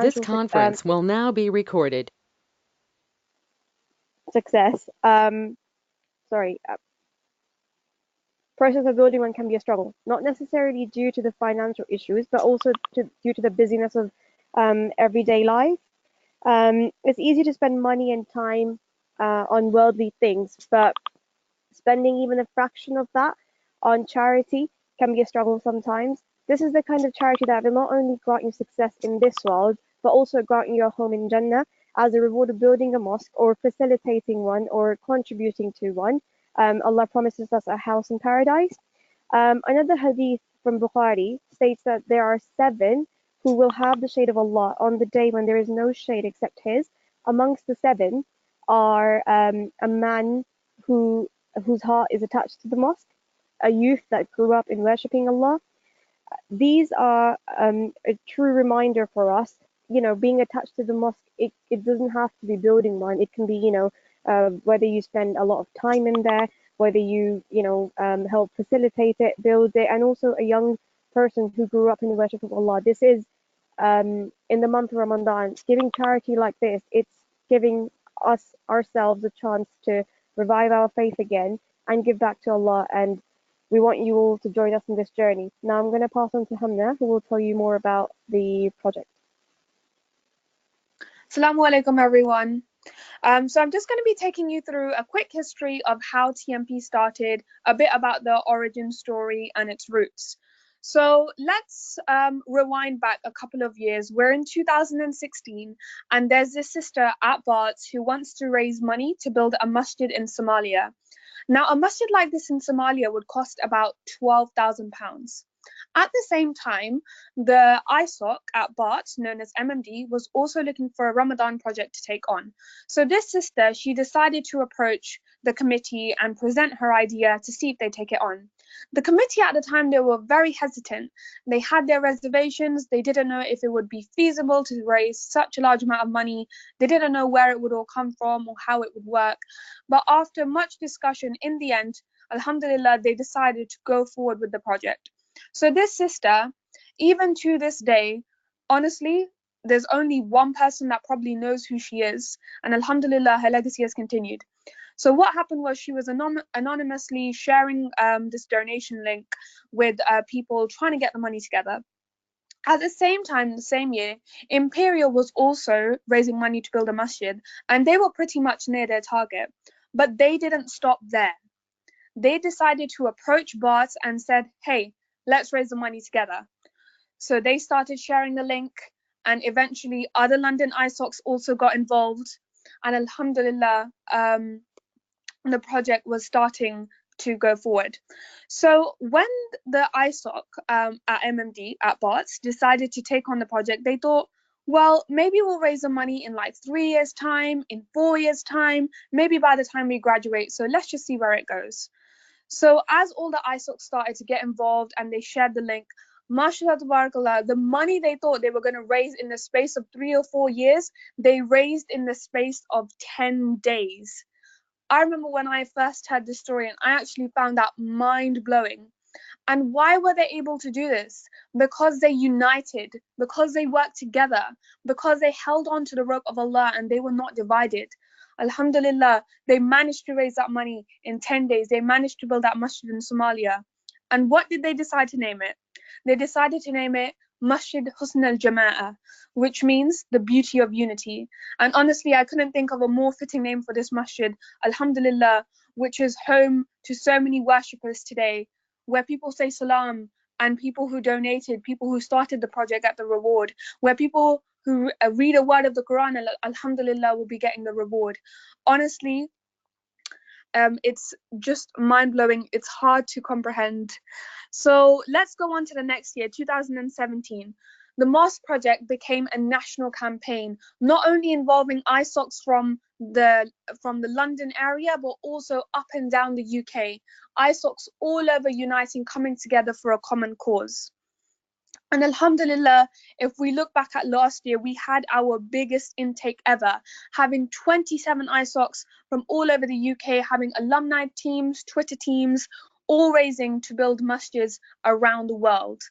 This conference will now be recorded. Success. Process of building one can be a struggle, not necessarily due to the financial issues, but also due to the busyness of everyday life. It's easy to spend money and time on worldly things, but spending even a fraction of that on charity can be a struggle sometimes. This is the kind of charity that will not only grant you success in this world, but also grant you a home in Jannah as a reward of building a mosque or facilitating one or contributing to one. Allah promises us a house in paradise. Another hadith from Bukhari states that there are 7 who will have the shade of Allah on the day when there is no shade except His. Amongst the 7 are a man whose heart is attached to the mosque, a youth that grew up in worshipping Allah. These are a true reminder for us. Being attached to the mosque, it doesn't have to be building one. It can be, whether you spend a lot of time in there, whether you, help facilitate it, build it, and also a young person who grew up in the worship of Allah. This is in the month of Ramadan, giving charity like this. It's giving us ourselves a chance to revive our faith again and give back to Allah. And we want you all to join us in this journey. Now I'm going to pass on to Hamna, who will tell you more about the project. Assalamu alaikum, everyone. So I'm just going to be taking you through a quick history of how TMP started, a bit about the origin story and its roots. So let's rewind back a couple of years. We're in 2016, and there's this sister at Barts who wants to raise money to build a masjid in Somalia. Now, a masjid like this in Somalia would cost about £12,000. At the same time, the ISOC at BART, known as MMD, was also looking for a Ramadan project to take on. So this sister, she decided to approach the committee and present her idea to see if they take it on. The committee at the time, they were very hesitant. They had their reservations. They didn't know if it would be feasible to raise such a large amount of money. They didn't know where it would all come from or how it would work. But after much discussion, in the end, alhamdulillah, they decided to go forward with the project. So this sister, even to this day, honestly, there's only one person that probably knows who she is, and alhamdulillah, her legacy has continued. So what happened was she was anonymously sharing this donation link with people trying to get the money together. At the same time, the same year, Imperial was also raising money to build a masjid, and they were pretty much near their target. But they didn't stop there. They decided to approach Bart and said, hey, let's raise the money together. So they started sharing the link, and eventually other London ISOCs also got involved. And alhamdulillah, the project was starting to go forward. So when the ISOC at MMD, at Barts, decided to take on the project, they thought, well, maybe we'll raise the money in like 3 years' time, in 4 years' time, maybe by the time we graduate. So let's just see where it goes. So as all the ISOCs started to get involved and they shared the link, mashallah tabarakallah, the money they thought they were going to raise in the space of 3 or 4 years, they raised in the space of 10 days. I remember when I first heard this story, and I actually found that mind-blowing. And why were they able to do this? Because they united, because they worked together, because they held on to the rope of Allah and they were not divided. Alhamdulillah, they managed to raise that money in 10 days. They managed to build that masjid in Somalia. And what did they decide to name it? They decided to name it Masjid Husn al-Jama'ah, which means the beauty of unity. And honestly, I couldn't think of a more fitting name for this masjid, alhamdulillah, which is home to so many worshippers today, where people say salam, and people who donated, people who started the project get the reward, where people who read a word of the Quran, alhamdulillah, will be getting the reward. Honestly, it's just mind-blowing. It's hard to comprehend. So let's go on to the next year, 2017. The Mosque project became a national campaign, not only involving ISOCs from the London area, but also up and down the UK. ISOCs all over uniting, coming together for a common cause. And alhamdulillah, if we look back at last year, we had our biggest intake ever, having 27 ISOCs from all over the UK, having alumni teams, Twitter teams, all raising to build masjids around the world.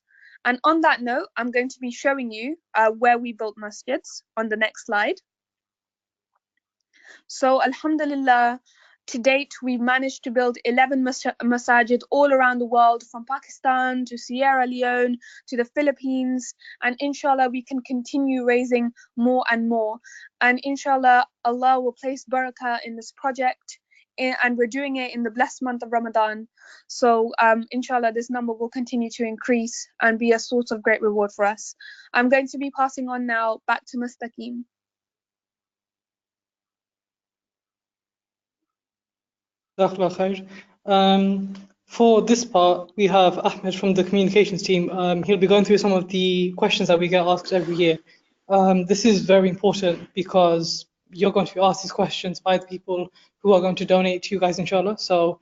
And on that note, I'm going to be showing you where we built masjids on the next slide. So Alhamdulillah, to date, we've managed to build 11 masajid all around the world, from Pakistan to Sierra Leone to the Philippines. And inshallah, we can continue raising more and more. And inshallah, Allah will place barakah in this project. And we're doing it in the blessed month of Ramadan. So inshallah, this number will continue to increase and be a source of great reward for us. I'm going to be passing on now back to Mustaqim. For this part, we have Ahmed from the communications team. He'll be going through some of the questions that we get asked every year. This is very important because you're going to be asked these questions by the people who are going to donate to you guys, inshallah. So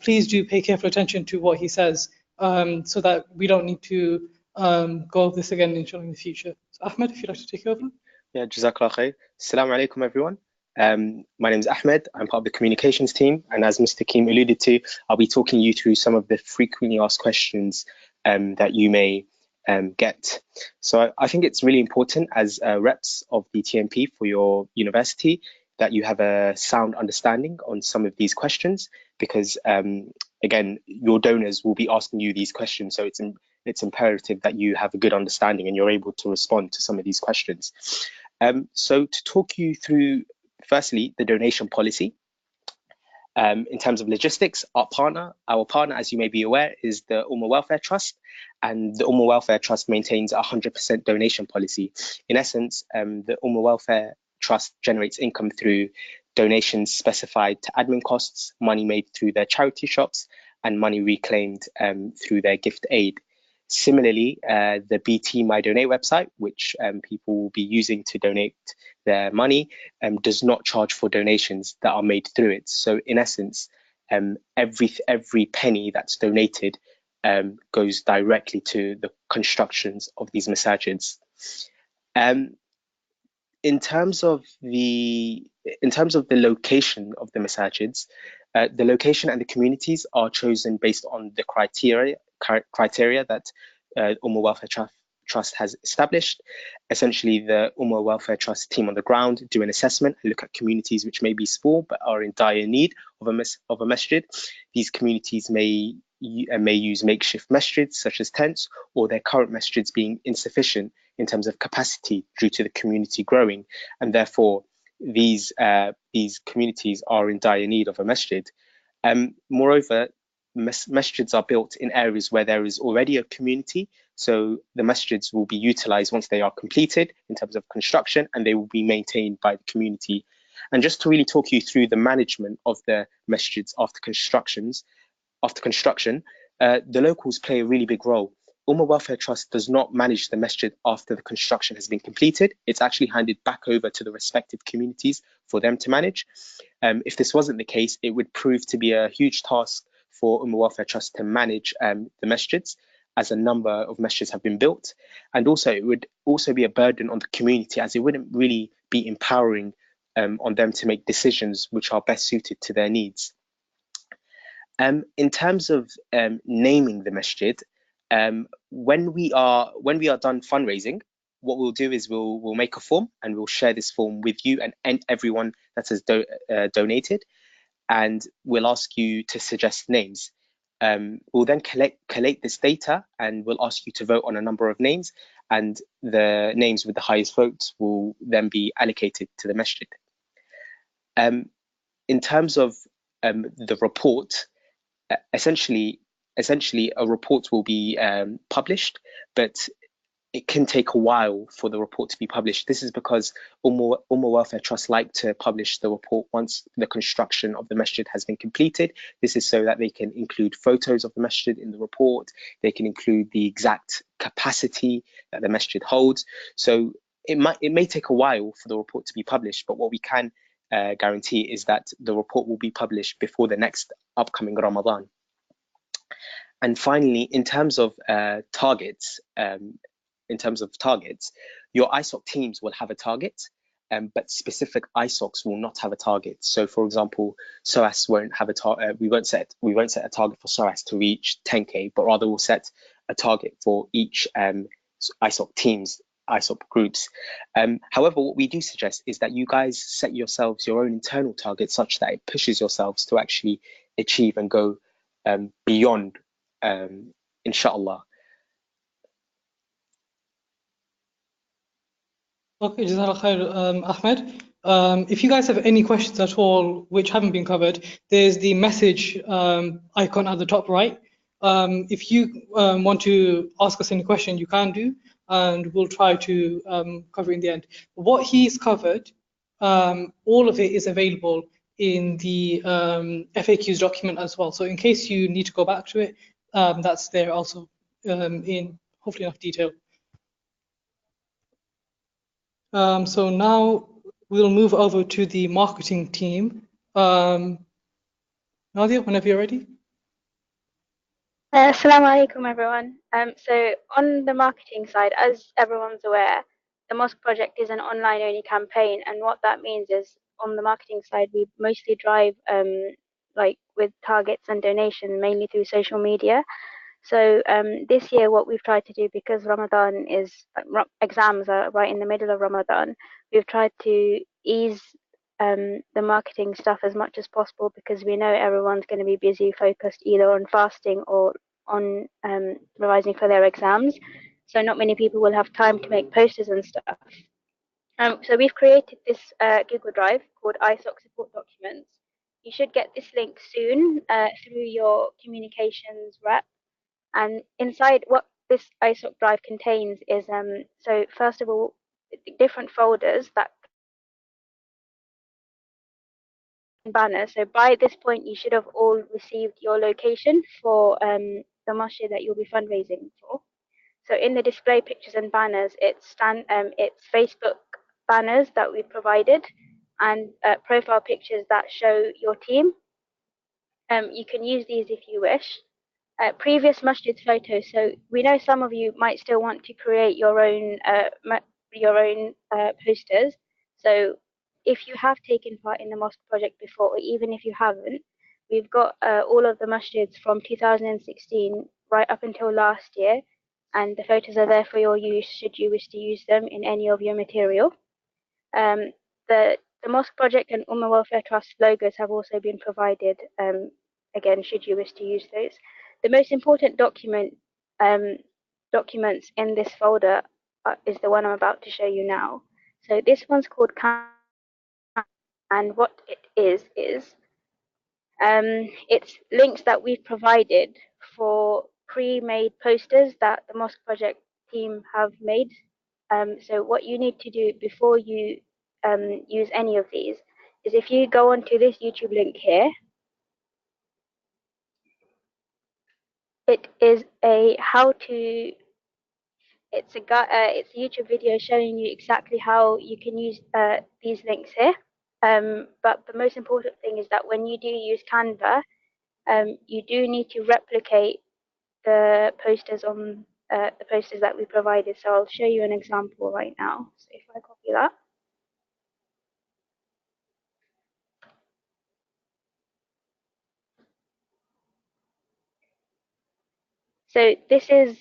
please do pay careful attention to what he says so that we don't need to go over this again, inshallah, in the future. So Ahmed, if you'd like to take over. Yeah, Jazakallah khair. Assalamu alaikum, everyone. My name is Ahmed. I'm part of the communications team, and as Mr. Keem alluded to, I'll be talking you through some of the frequently asked questions that you may get. So I think it's really important as reps of the TMP for your university that you have a sound understanding on some of these questions, because again, your donors will be asking you these questions, so it's imperative that you have a good understanding and you're able to respond to some of these questions. So to talk you through, firstly, the donation policy. In terms of logistics, our partner, as you may be aware, is the Ummah Welfare Trust, and the Ummah Welfare Trust maintains a 100% donation policy. In essence, the Ummah Welfare Trust generates income through donations specified to admin costs, money made through their charity shops, and money reclaimed through their gift aid. Similarly, the BT My Donate website, which people will be using to donate their money, does not charge for donations that are made through it. So in essence, every penny that's donated goes directly to the constructions of these masajids. In terms of the location of the masajids, the location and the communities are chosen based on the criteria that Ummah Welfare Trust has established. Essentially, the Ummah Welfare Trust team on the ground do an assessment and look at communities which may be small but are in dire need of a masjid. These communities may use makeshift masjids such as tents, or their current masjids being insufficient in terms of capacity due to the community growing, and therefore these communities are in dire need of a masjid. Moreover, masjids are built in areas where there is already a community, so the masjids will be utilized once they are completed in terms of construction, and they will be maintained by the community. And just to really talk you through the management of the masjids after construction, the locals play a really big role. Ummah Welfare Trust does not manage the masjid after the construction has been completed. It's actually handed back over to the respective communities for them to manage. If this wasn't the case, it would prove to be a huge task for Ummah Welfare Trust to manage the masjids, as a number of masjids have been built. And also, it would also be a burden on the community, as it wouldn't really be empowering on them to make decisions which are best suited to their needs. In terms of naming the masjid, when we are done fundraising, what we'll do is we'll make a form, and we'll share this form with you and everyone that has donated, and we'll ask you to suggest names. We'll then collate this data, and we'll ask you to vote on a number of names, and the names with the highest votes will then be allocated to the masjid. In terms of the report, essentially a report will be published, but it can take a while for the report to be published. This is because Ummah Welfare Trust like to publish the report once the construction of the masjid has been completed. This is so that they can include photos of the masjid in the report. They can include the exact capacity that the masjid holds. So it may take a while for the report to be published, but what we can guarantee is that the report will be published before the next upcoming Ramadan. And finally, in terms of targets, your ISOC teams will have a target, but specific ISOCs will not have a target. So, for example, SOAS won't have a target. We won't set a target for SOAS to reach 10K, but rather we'll set a target for each ISOC teams, ISOC groups. However, what we do suggest is that you guys set yourselves your own internal targets such that it pushes yourselves to actually achieve and go beyond, inshallah. Okay, Jazakallah khair, Ahmed. If you guys have any questions at all which haven't been covered, there's the message icon at the top right. If you want to ask us any question, you can do, and we'll try to cover in the end. What he's covered, all of it is available in the FAQs document as well. So in case you need to go back to it, that's there also in hopefully enough detail. So now we'll move over to the marketing team. Nadia, whenever you're ready. Assalamu alaikum, everyone. So on the marketing side, as everyone's aware, the Mosque project is an online-only campaign, and what that means is on the marketing side, we mostly drive like with targets and donations mainly through social media. So this year, what we've tried to do, because Ramadan is exams are right in the middle of Ramadan, we've tried to ease the marketing stuff as much as possible, because we know everyone's going to be busy, focused either on fasting or on revising for their exams. So not many people will have time to make posters and stuff. So we've created this Google Drive called ISOC support documents. You should get this link soon through your communications rep. And inside what this ISOC drive contains is, so first of all, different folders that banners. So by this point, you should have all received your location for the masjid that you'll be fundraising for. So in the display pictures and banners, it's Facebook banners that we provided, and profile pictures that show your team. You can use these if you wish. Previous masjid photos. So we know some of you might still want to create your own posters. So if you have taken part in the mosque project before, or even if you haven't, we've got all of the masjids from 2016 right up until last year, and the photos are there for your use should you wish to use them in any of your material. The Mosque Project and Ummah Welfare Trust logos have also been provided, again, should you wish to use those. The most important documents in this folder is the one I'm about to show you now. So this one's called and what it is it's links that we've provided for pre-made posters that the Mosque Project team have made. So what you need to do before you use any of these is, if you go onto this YouTube link here, it is a it's a YouTube video showing you exactly how you can use these links here. But the most important thing is that when you do use Canva, you do need to replicate the posters that we provided. So I'll show you an example right now. So if I copy that. So this is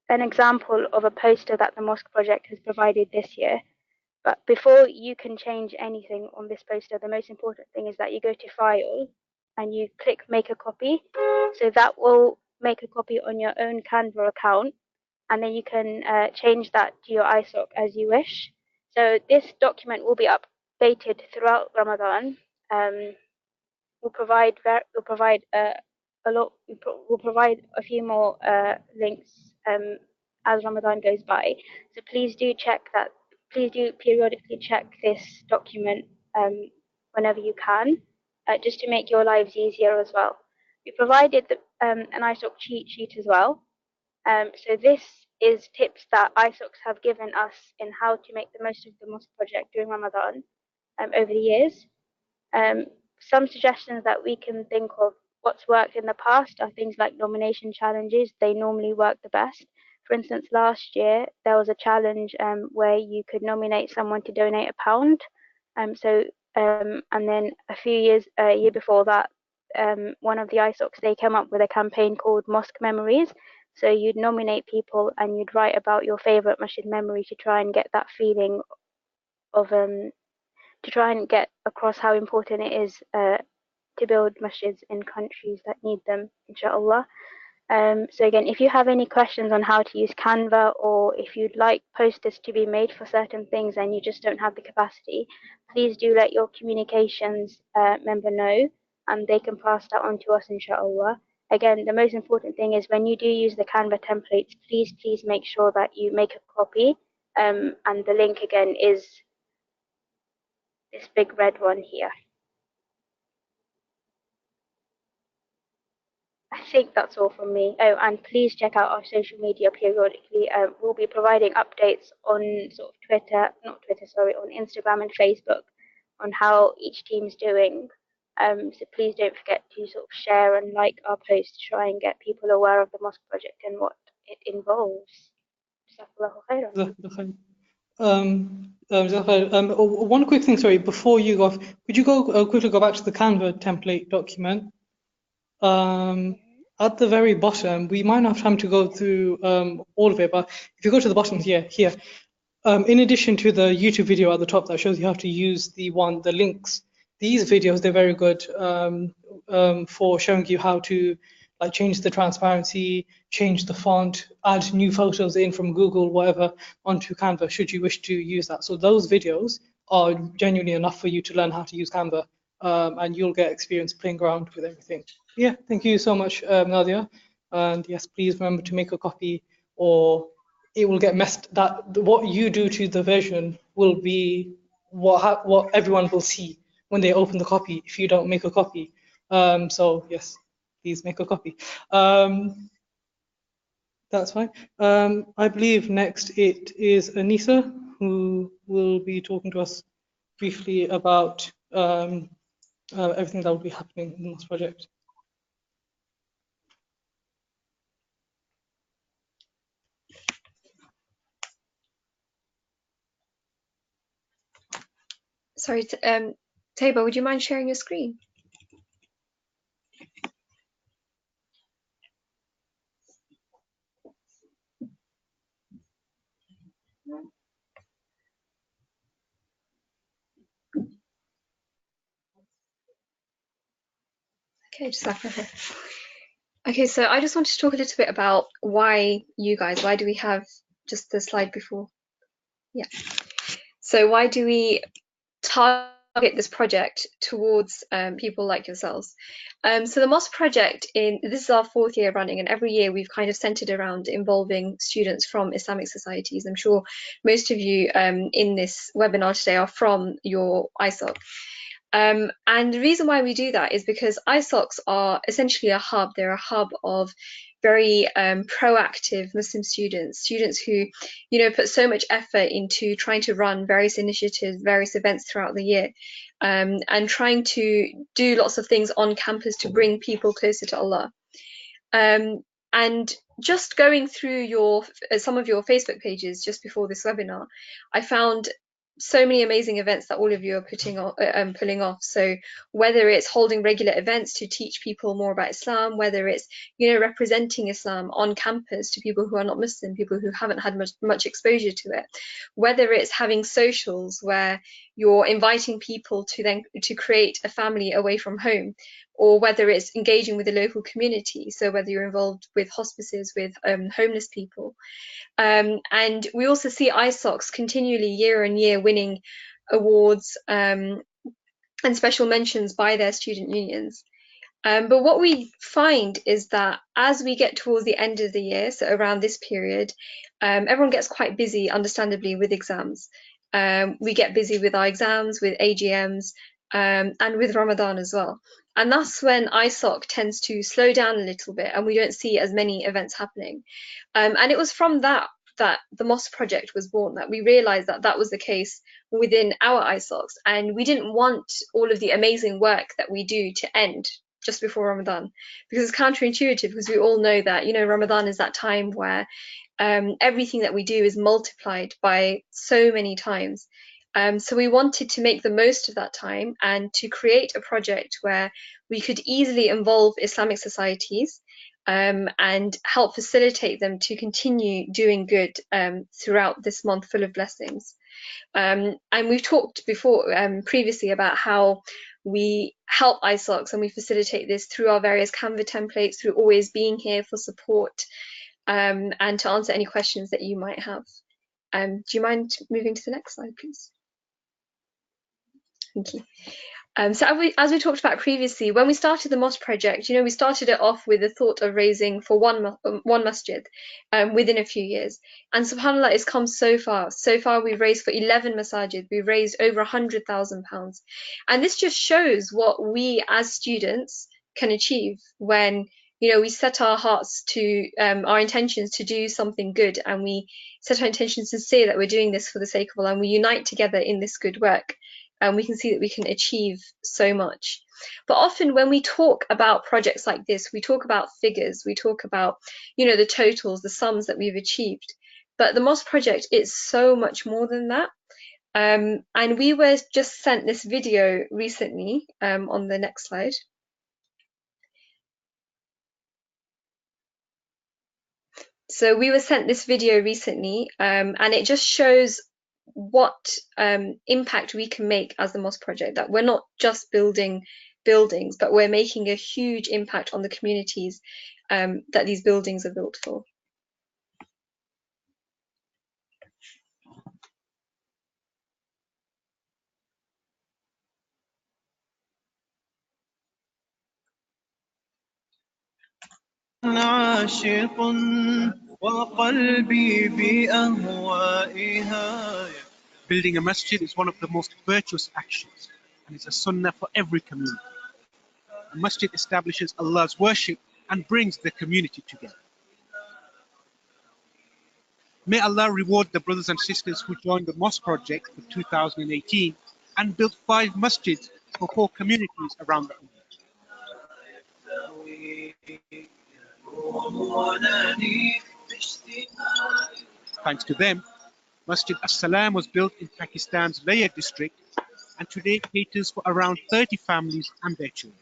an example of a poster that the Mosque Project has provided this year. But before you can change anything on this poster, the most important thing is that you go to File and you click Make a Copy. So that will make a copy on your own Canva account, and then you can change that to your ISOC as you wish. So this document will be updated throughout Ramadan. We'll provide we'll provide a few more links as Ramadan goes by. So please do periodically check this document whenever you can, just to make your lives easier as well. We provided an ISOC cheat sheet as well. So this is tips that ISOCs have given us in how to make the most of the Mosque project during Ramadan over the years. Some suggestions that we can think of, what's worked in the past, are things like nomination challenges. They normally work the best. For instance, last year there was a challenge where you could nominate someone to donate £1. And then a year before that, one of the ISOCs, they came up with a campaign called Mosque Memories. So you'd nominate people and you'd write about your favorite masjid memory to try and get that feeling of to try and get across how important it is to build masjids in countries that need them, inshallah. So again, if you have any questions on how to use Canva, or if you'd like posters to be made for certain things and you just don't have the capacity, please do let your communications member know, and they can pass that on to us, inshallah. Again, the most important thing is when you do use the Canva templates, please make sure that you make a copy. And the link again is this big red one here. I think that's all from me. Oh, and please check out our social media periodically. We'll be providing updates on sort of on Instagram and Facebook on how each team's doing. So please don't forget to sort of share and like our posts to try and get people aware of the mosque project and what it involves. Jazakallahu khairan. One quick thing, sorry, before you go off, could you quickly go back to the Canva template document? At the very bottom, we might not have time to go through all of it, but if you go to the bottom here, in addition to the YouTube video at the top that shows you how to use the links, these videos, they're very good for showing you how to like change the transparency, change the font, add new photos in from Google, whatever, onto Canva, should you wish to use that. So those videos are genuinely enough for you to learn how to use Canva, and you'll get experience playing around with everything. Yeah, thank you so much, Nadia. And yes, please remember to make a copy, or it will get messed. That what you do to the version will be what everyone will see when they open the copy if you don't make a copy. So yes, please make a copy. That's fine. I believe next it is Anissa, who will be talking to us briefly about everything that will be happening in this project. Sorry, Taba, would you mind sharing your screen? Okay, just okay. Okay, so I just wanted to talk a little bit about why do we have just the slide before? Yeah. So why do we target this project towards people like yourselves? So the Mosque project, this is our 4th year running, and every year we've kind of centered around involving students from Islamic societies. I'm sure most of you in this webinar today are from your ISOC. And the reason why we do that is because ISOCs are essentially a hub. They're a hub of very proactive Muslim students who, put so much effort into trying to run various initiatives, various events throughout the year, and trying to do lots of things on campus to bring people closer to Allah. And just going through some of your Facebook pages just before this webinar, I found so many amazing events that all of you are pulling off. So whether it's holding regular events to teach people more about Islam, whether it's representing Islam on campus to people who are not Muslim, people who haven't had much exposure to it, whether it's having socials where you're inviting people to create a family away from home, or whether it's engaging with the local community, so whether you're involved with hospices, with homeless people. And we also see ISOCs continually year on year winning awards and special mentions by their student unions. But what we find is that as we get towards the end of the year, so around this period, everyone gets quite busy, understandably, with exams. We get busy with our exams, with AGMs, and with Ramadan as well. And that's when ISOC tends to slow down a little bit and we don't see as many events happening. And it was from that the Mosque project was born, that we realized that was the case within our ISOCs, and we didn't want all of the amazing work that we do to end just before Ramadan, because it's counterintuitive, because we all know that Ramadan is that time where everything that we do is multiplied by so many times. So we wanted to make the most of that time and to create a project where we could easily involve Islamic societies, and help facilitate them to continue doing good throughout this month full of blessings. And we've talked before previously about how we help ISOCs and we facilitate this through our various Canva templates, through always being here for support and to answer any questions that you might have. Do you mind moving to the next slide, please? Thank you. So as we talked about previously, when we started the Mosque project, we started it off with the thought of raising for one masjid within a few years. And subhanAllah, it's come so far. So far, we've raised for 11 masajid. We've raised over £100,000. And this just shows what we as students can achieve when we set our hearts to our intentions to do something good, and we set our intentions to say that we're doing this for the sake of Allah, and we unite together in this good work. And we can see that we can achieve so much. But often when we talk about projects like this, we talk about figures, we talk about, the totals, the sums that we've achieved. But the Mosque project is so much more than that. And we were just sent this video recently on the next slide. So we were sent this video recently, and it just shows what impact we can make as the Mosque project, that we're not just building buildings, but we're making a huge impact on the communities that these buildings are built for. Building a masjid is one of the most virtuous actions, and it's a sunnah for every community. A masjid establishes Allah's worship and brings the community together. May Allah reward the brothers and sisters who joined the Mosque project for 2018 and built 5 masjids for 4 communities around the Ummah. Thanks to them, Masjid As-Salam was built in Pakistan's Layar district and today caters for around 30 families and their children.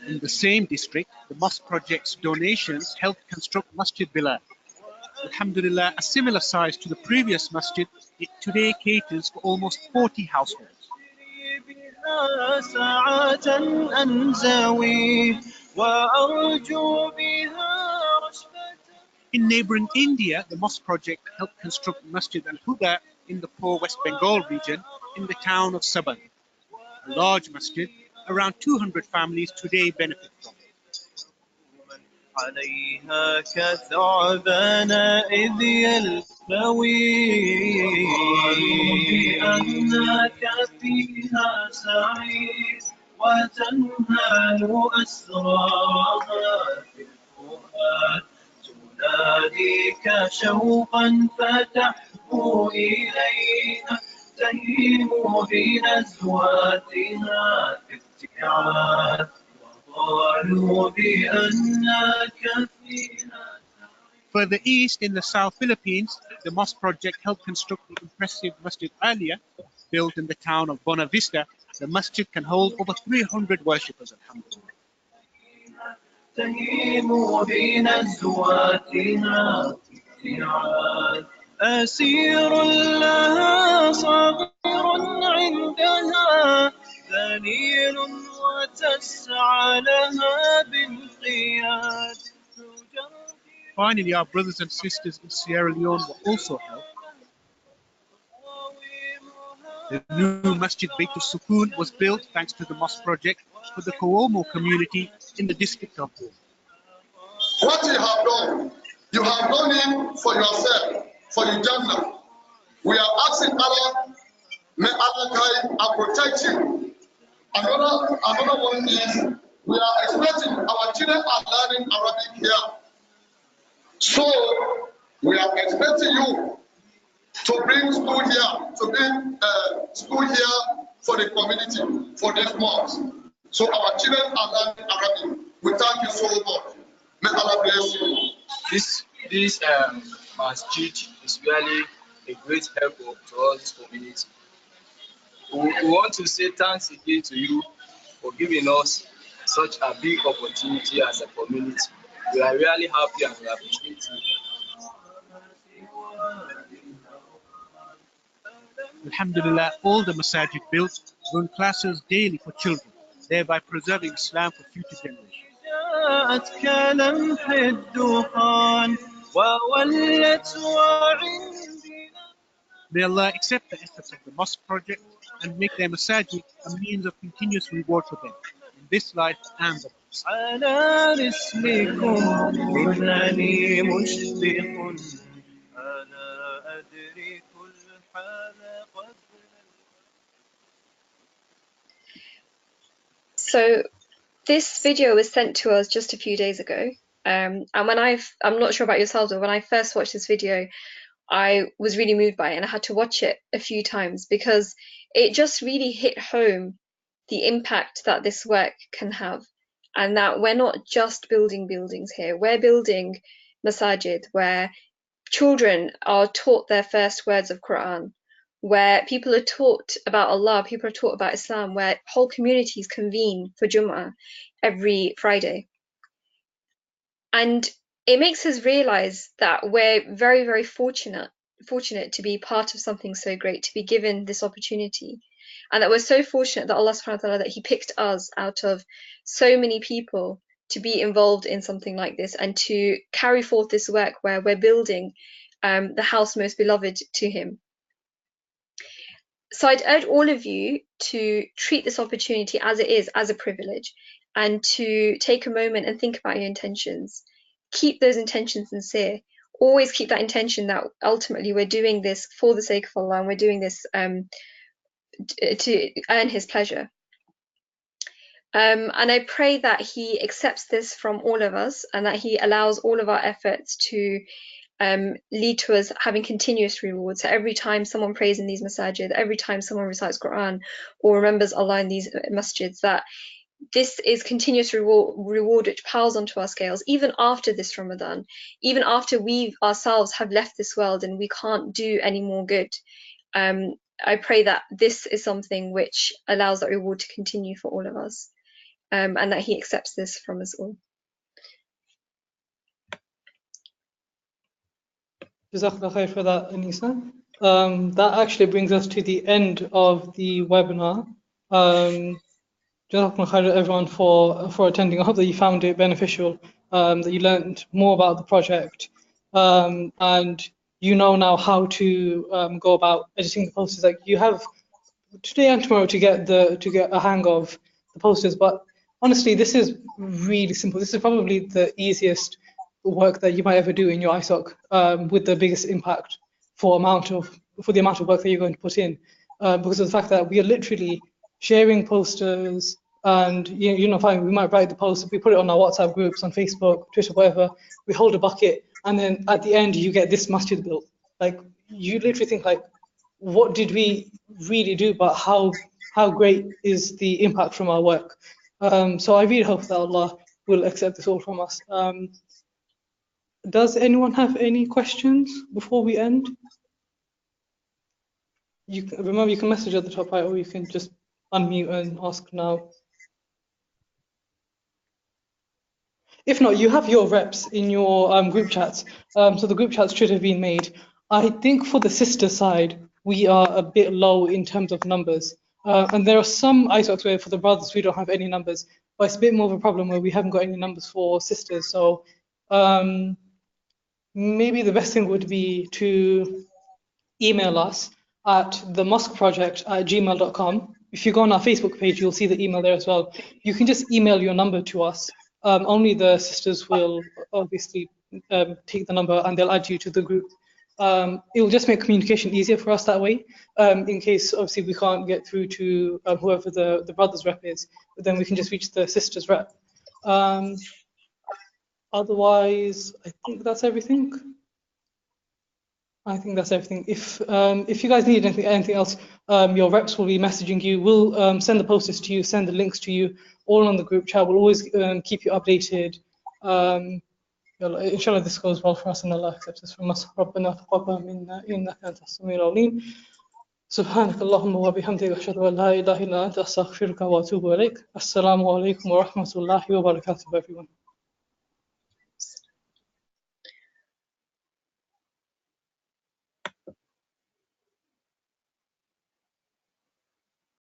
In the same district, the Mosque project's donations helped construct Masjid Bilal. Alhamdulillah, a similar size to the previous masjid, it today caters for almost 40 households. In neighboring India, the Mosque project helped construct Masjid Al-Huda in the poor West Bengal region in the town of Saban. A large masjid, around 200 families today benefit from it. عليها كثعبان إذ يلتوي بأنك فيها سعيد وتنهال أسرارها في الفؤاد تناديك شوقا فتحبو إليها تهيم بنزواتها في ابتعاد Further east in the South Philippines, the Mosque project helped construct the impressive Masjid Aliyah, built in the town of Bona Vista. The masjid can hold over 300 worshippers, alhamdulillah. أسير لها صغير عندها ذليل وتسعى لها بالقياد. Finally, our brothers and sisters in Sierra Leone were also helped. The new Masjid Beit al-Sukun was built thanks to the Mosque project for the Koomo community in the district of Bor. What you have done it for yourself, for the Jannah. We are asking Allah, may Allah guide and protect you. Another one is, we are expecting our children are learning Arabic here. So, we are expecting you to bring school here for the community, for this mosque. So our children are learning Arabic. We thank you so much. May Allah bless you. This masjid is really a great help to all this community. We want to say thanks again to you for giving us such a big opportunity as a community. We are really happy and we appreciate you. Alhamdulillah, all the masajid built run classes daily for children, thereby preserving Islam for future generations. May Allah accept the efforts of the Mosque project and make their masajid a means of continuous reward for them in this life and the next. So this video was sent to us just a few days ago. And when I'm not sure about yourselves, but when I first watched this video, I was really moved by it and I had to watch it a few times because it just really hit home the impact that this work can have, and that we're not just building buildings here, we're building masajid where children are taught their first words of Quran, where people are taught about Allah, people are taught about Islam, where whole communities convene for Jum'ah every Friday. And it makes us realize that we're very, very fortunate to be part of something so great, to be given this opportunity. And that we're so fortunate that Allah subhanahu wa ta'ala, that He picked us out of so many people to be involved in something like this and to carry forth this work where we're building the house most beloved to Him. So I'd urge all of you to treat this opportunity as it is, as a privilege, and to take a moment and think about your intentions. Keep those intentions sincere. Always keep that intention that ultimately we're doing this for the sake of Allah and we're doing this to earn His pleasure. And I pray that He accepts this from all of us and that He allows all of our efforts to lead to us having continuous rewards. So every time someone prays in these masajid, every time someone recites Quran or remembers Allah in these masjids, that this is continuous reward which piles onto our scales, even after this Ramadan, even after we ourselves have left this world and we can't do any more good. I pray that this is something which allows that reward to continue for all of us, and that He accepts this from us all. Jazakallah khair for that, Anisa. That actually brings us to the end of the webinar. Jazakallah khair everyone for attending. I hope that you found it beneficial, that you learned more about the project, and you know now how to go about editing the posters. Like you have today and tomorrow to get a hang of the posters, but honestly, this is really simple. This is probably the easiest work that you might ever do in your ISOC, with the biggest impact for the amount of work that you're going to put in, because of the fact that we are literally sharing posters, and fine, we might write the post, we put it on our WhatsApp groups, on Facebook, Twitter, whatever. We hold a bucket, and then at the end you get this masjid built. Like you literally think like, what did we really do? But how great is the impact from our work? So I really hope that Allah will accept this all from us. Does anyone have any questions before we end? Remember, you can message at the top right, or you can just unmute and ask now. If not, you have your reps in your group chats. So the group chats should have been made. I think for the sister side, we are a bit low in terms of numbers. And there are some ISOCs where for the brothers, we don't have any numbers. But it's a bit more of a problem where we haven't got any numbers for sisters. So maybe the best thing would be to email us at themosqueproject@gmail.com. If you go on our Facebook page, you'll see the email there as well. You can just email your number to us. Only the sisters will obviously take the number and they'll add you to the group. It will just make communication easier for us that way. In case obviously we can't get through to whoever the brothers rep is, but then we can just reach the sisters rep. Otherwise, I think that's everything. I think that's everything. If you guys need anything else, your reps will be messaging you. We'll send the posters to you, send the links to you, all on the group chat. We'll always keep you updated. Inshallah, this goes well for us and Allah accepts this from us. ربنا تقبل منا إنك أنت السميع العليم. سبحانك اللهم وبحمدك أشهد أن لا إله إلا أنت أستغفرك وأتوب إليك. Assalamu alaikum wa rahmatullahi wa barakatuh, everyone.